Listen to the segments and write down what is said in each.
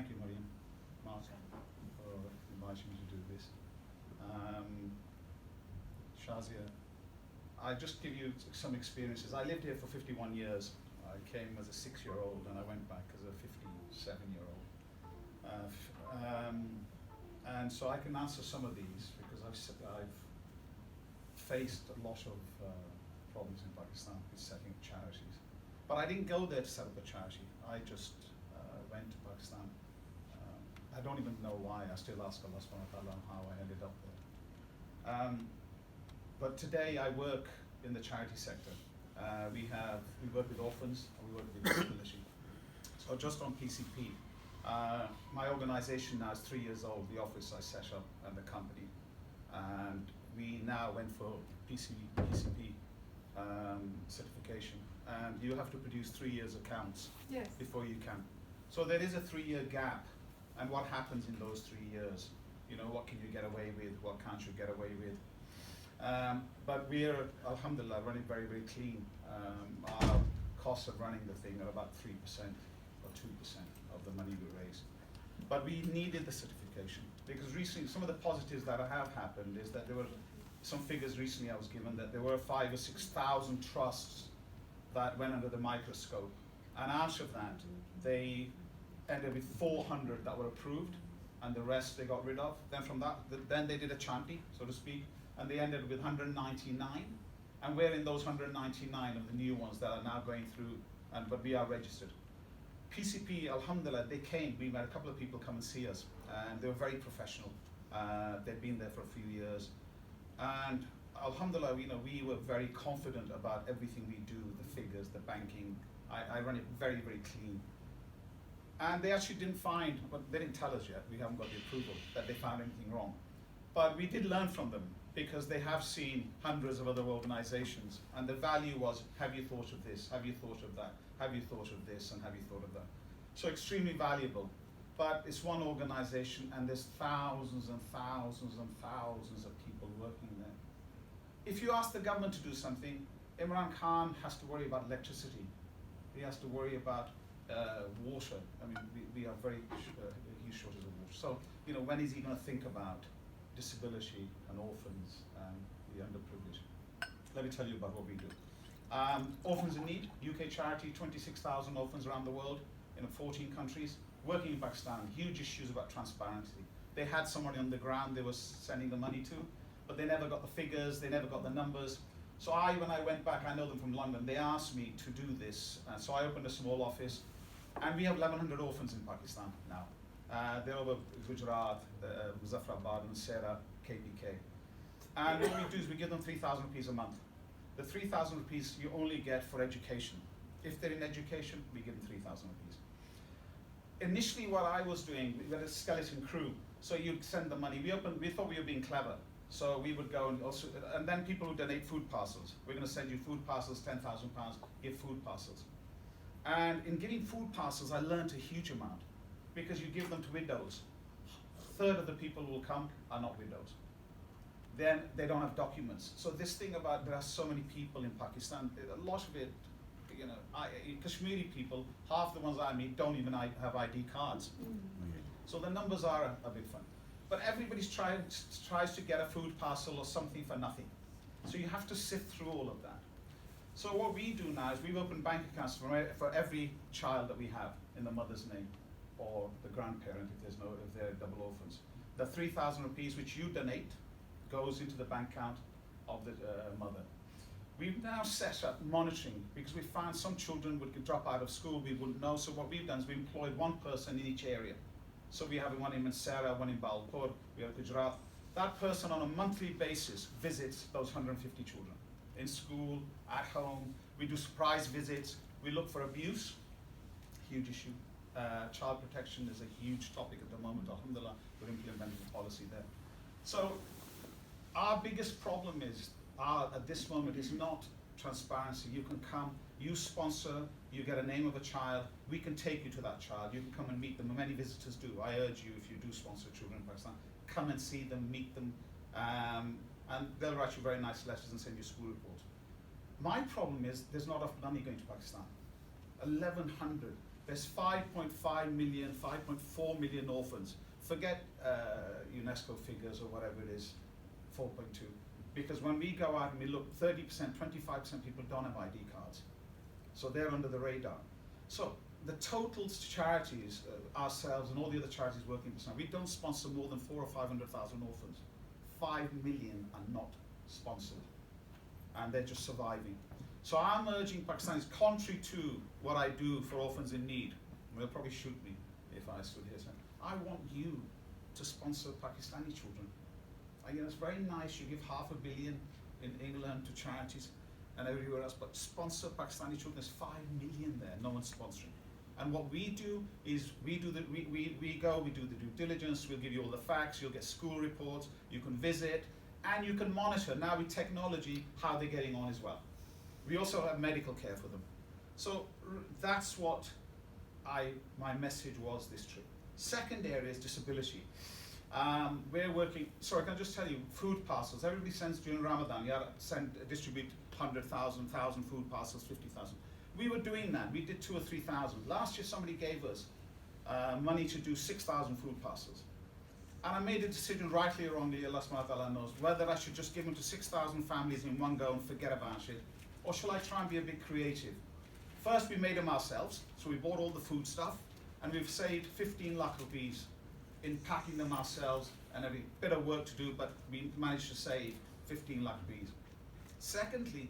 thank you, Mariam, Mark, for inviting me to do this. Shazia, I just give you some experiences. I lived here for 51 years. I came as a 6-year-old and I went back as a 57-year-old. And so I can answer some of these because I've faced a lot of problems in Pakistan with setting up charities. But I didn't go there to set up a charity. I just went to Pakistan. I don't even know why. I still ask Allah subhanahu wa ta'ala how I ended up there. But today I work in the charity sector. We work with orphans and we work with disability. So just on PCP, my organization now is 3 years old, the office I set up and the company. And we now went for PCP certification. And you have to produce 3 years accounts before you can. So there is a 3-year gap. And what happens in those 3 years? You know, what can you get away with? What can't you get away with? But we're, alhamdulillah, running very, very clean. Our costs of running the thing are about 3% or 2% of the money we raise. But we needed the certification because recently, some of the positives that have happened is that there were some figures recently I was given that there were 5,000 or 6,000 trusts that went under the microscope. And out of that, they ended with 400 that were approved and the rest they got rid of. Then from that, then they did a chanty, so to speak, and they ended with 199. And we're in those 199 of the new ones that are now going through, but we are registered. PCP, alhamdulillah, they came. We had a couple of people come and see us, and they were very professional. They'd been there for a few years, and alhamdulillah, we were very confident about everything we do, the figures, the banking. I run it very, very clean. And they actually didn't find, but they didn't tell us yet, we haven't got the approval, that they found anything wrong. But we did learn from them because they have seen hundreds of other organizations, and the value was, have you thought of this? Have you thought of that? Have you thought of this? And have you thought of that? So extremely valuable. But it's one organization and there's thousands and thousands and thousands of people working there. If you ask the government to do something, Imran Khan has to worry about electricity. He has to worry about water. I mean, we are very huge shortage of water. So, when is he going to think about disability and orphans and the underprivileged? Let me tell you about what we do. Orphans in Need, UK charity, 26,000 orphans around the world in 14 countries, working in Pakistan, huge issues about transparency. They had somebody on the ground they were sending the money to, but they never got the figures, they never got the numbers. So when I went back, I know them from London, they asked me to do this. So I opened a small office, and we have 1,100 orphans in Pakistan now. They're over Gujarat, Muzaffarabad, and Sera, KPK. And what we do is we give them 3,000 rupees a month. The 3,000 rupees you only get for education. If they're in education, we give them 3,000 rupees. Initially, what I was doing, we had a skeleton crew. So you'd send the money. We thought we were being clever. So we would go and then people would donate food parcels. We're going to send you food parcels, £10,000, give food parcels. And in giving food parcels, I learned a huge amount because you give them to widows. A third of the people who will come are not widows. Then they don't have documents. So this thing about there are so many people in Pakistan, a lot of it, Kashmiri people, half the ones I meet don't even have ID cards. So the numbers are a bit fun. But everybody tries to get a food parcel or something for nothing. So you have to sift through all of that. So what we do now is we've opened bank accounts for every child that we have in the mother's name or the grandparent if they're double orphans. The 3,000 rupees which you donate goes into the bank account of the mother. We've now set up monitoring because we found some children would drop out of school, we wouldn't know. So what we've done is we've employed one person in each area. So we have one in Mansehra, one in Rawalpindi, we have Gujarat. That person on a monthly basis visits those 150 children in school, at home. We do surprise visits. We look for abuse, huge issue. Child protection is a huge topic at the moment. Alhamdulillah, we're implementing a policy there. So our biggest problem is, at this moment, is not transparency. You can come, you sponsor, you get a name of a child, we can take you to that child, you can come and meet them, and many visitors do. I urge you, if you do sponsor children in Pakistan, come and see them, meet them, and they'll write you very nice letters and send you school reports. My problem is there's not enough money going to Pakistan. 1,100. There's 5.5 million, 5.4 million orphans. Forget UNESCO figures or whatever it is, 4.2. Because when we go out and we look, 30%, 25% people don't have ID cards. So they're under the radar. So the total charities, ourselves and all the other charities working in Pakistan, we don't sponsor more than 400,000 or 500,000 orphans. 5 million are not sponsored, and they're just surviving. So I'm urging Pakistanis, contrary to what I do for orphans in need, they'll probably shoot me if I stood here saying, I want you to sponsor Pakistani children. It's very nice, you give $500 million in England to charities and everywhere else, but sponsor Pakistani children. There's 5 million there, no one's sponsoring. And what we do is we do the due diligence, we'll give you all the facts, you'll get school reports, you can visit, and you can monitor now with technology how they're getting on as well. We also have medical care for them. So that's what my message was this trip. Second area is disability. We're working, sorry, can I just tell you, food parcels. Everybody sends during Ramadan, distribute 100,000 food parcels, 50,000. We were doing that. We did 2,000 or 3,000. Last year somebody gave us money to do 6,000 food parcels. And I made a decision, rightly or wrongly, Allah subhanahu wa ta'ala knows, whether I should just give them to 6,000 families in one go and forget about it, or shall I try and be a bit creative? First we made them ourselves, so we bought all the food stuff, and we've saved 15 lakh rupees in packing them ourselves, and a bit of work to do, but we managed to save 15 lakh rupees. Secondly,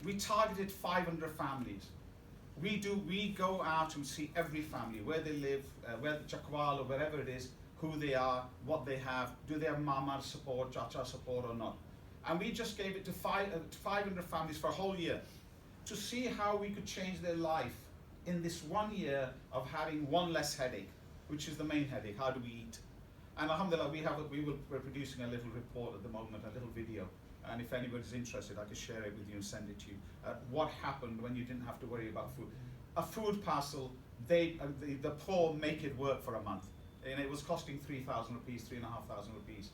we targeted 500 families. We go out and see every family, where they live, where Chakwal or wherever it is, who they are, what they have, do they have mama support, chacha support or not. And we just gave it to 500 families for a whole year to see how we could change their life in this 1 year of having one less headache, which is the main headache, how do we eat? And alhamdulillah, we're producing a little report at the moment, a little video. And if anybody's interested, I can share it with you and send it to you. What happened when you didn't have to worry about food. A food parcel, the poor make it work for a month. And it was costing 3,000 rupees, 3,500 rupees.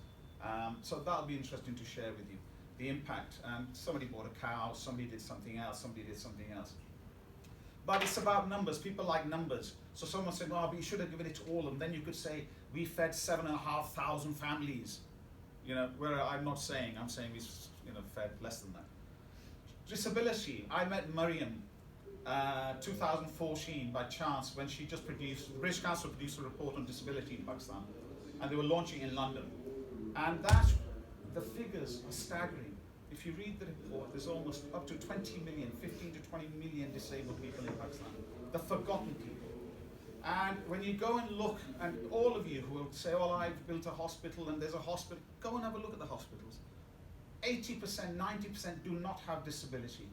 So that'll be interesting to share with you, the impact. And somebody bought a cow, somebody did something else, somebody did something else. But it's about numbers, people like numbers. So someone said, oh, but you should have given it to all of them. Then you could say, we fed 7,500 families. Where I'm saying we fed less than that. Disability, I met Mariam 2014 by chance when she just produced, the British Council produced a report on disability in Pakistan, and they were launching in London. And the figures are staggering. If you read the report, there's almost up to 20 million, 15 to 20 million disabled people in Pakistan, the forgotten people. And when you go and look, and all of you who will say, oh, I've built a hospital and there's a hospital, go and have a look at the hospitals. 80%, 90% do not have disability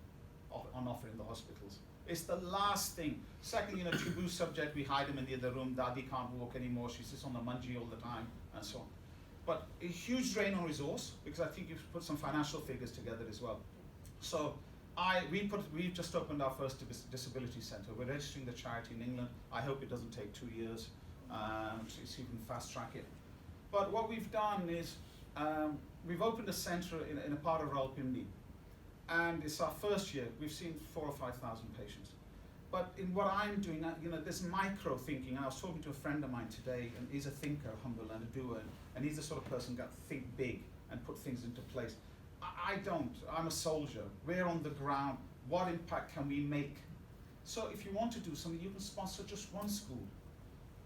on offer in the hospitals. It's the last thing. Second, taboo subject, we hide them in the other room, Dadi can't walk anymore, she sits on the manji all the time, and so on. But a huge drain on resource, because I think you've put some financial figures together as well. So we've just opened our first disability centre. We're registering the charity in England. I hope it doesn't take 2 years, so you can fast track it. But what we've done is, we've opened a centre in a part of Rawalpindi, and it's our first year. We've seen 4,000 or 5,000 patients. But in what I'm doing, there's micro thinking, and I was talking to a friend of mine today, and he's a thinker, alhamdulillah, and a doer, and he's the sort of person that think big and put things into place. I don't, I'm a soldier. We're on the ground. What impact can we make? So if you want to do something, you can sponsor just one school.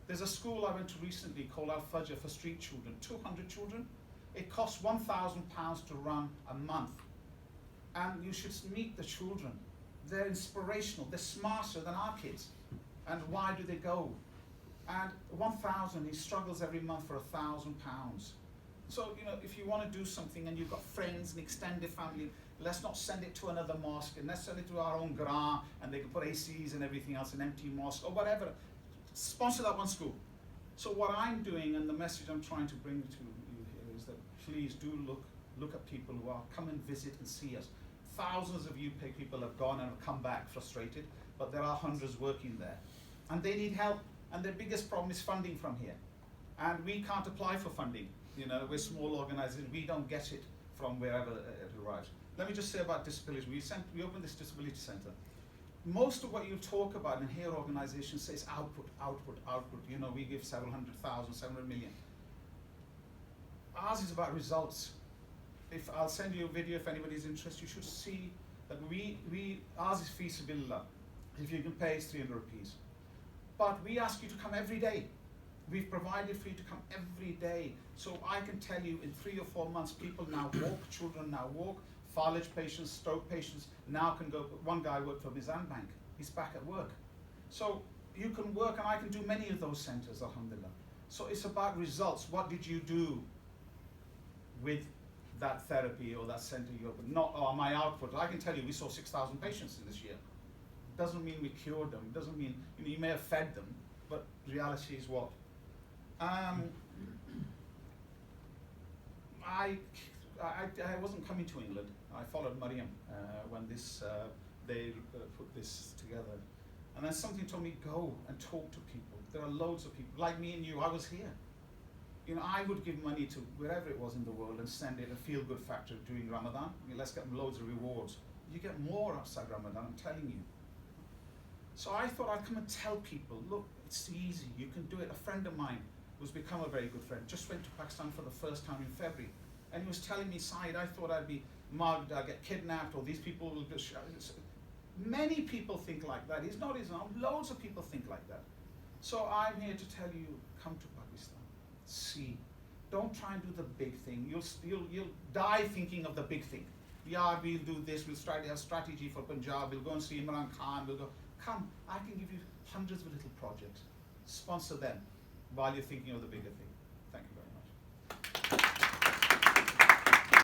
There's a school I went to recently called Al-Fajr for street children, 200 children. It costs £1,000 to run a month. And you should meet the children. They're inspirational, they're smarter than our kids. And why do they go? And 1,000, he struggles every month for £1,000. So, if you want to do something and you've got friends and extended family, let's not send it to another mosque, and let's send it to our own grant, and they can put ACs and everything else, an empty mosque, or whatever. Sponsor that one school. So what I'm doing, and the message I'm trying to bring to you here, is that please do look at people who are, come and visit and see us. Thousands of UK people have gone and have come back frustrated, but there are hundreds working there. And they need help, and their biggest problem is funding from here. And we can't apply for funding. We're small organizations, we don't get it from wherever it arrives. Let me just say about disability. We opened this disability center. most of what you talk about and hear organizations say is output, output, output. You know, we give several hundred thousand, 700 million. Ours is about results. If I'll send you a video if anybody's interested, you should see that ours is fi sabilillah. If you can pay, it's 300 rupees. But we ask you to come every day. We've provided for you to come every day. So I can tell you in 3 or 4 months, people now walk, children now walk, Falaj patients, stroke patients now can go. One guy worked for Mizan Bank. He's back at work. So you can work, and I can do many of those centers, alhamdulillah. So it's about results. What did you do with that therapy or that center you opened? Not, oh, my output. I can tell you we saw 6,000 patients in this year. Doesn't mean we cured them. Doesn't mean, you know, you may have fed them, but reality is what? I wasn't coming to England. I followed Mariam when they put this together. And then something told me, go and talk to people. There are loads of people, like me and you, I was here. You know, I would give money to wherever it was in the world and send it a feel-good factor during Ramadan. I mean, let's get them loads of rewards. You get more outside Ramadan, I'm telling you. So I thought I'd come and tell people, look, it's easy, you can do it. A friend of mine who's become a very good friend, just went to Pakistan for the first time in February. And he was telling me, Saeed, I thought I'd be mugged, I'd get kidnapped, or these people will just... Many people think like that. It's not Islam. Loads of people think like that. So I'm here to tell you, come to Pakistan. See. Don't try and do the big thing. You'll die thinking of the big thing. Yeah, we'll do this, we'll start a strategy for Punjab, we'll go and see Imran Khan, we'll go. Come, I can give you hundreds of little projects. Sponsor them while you're thinking of the bigger thing.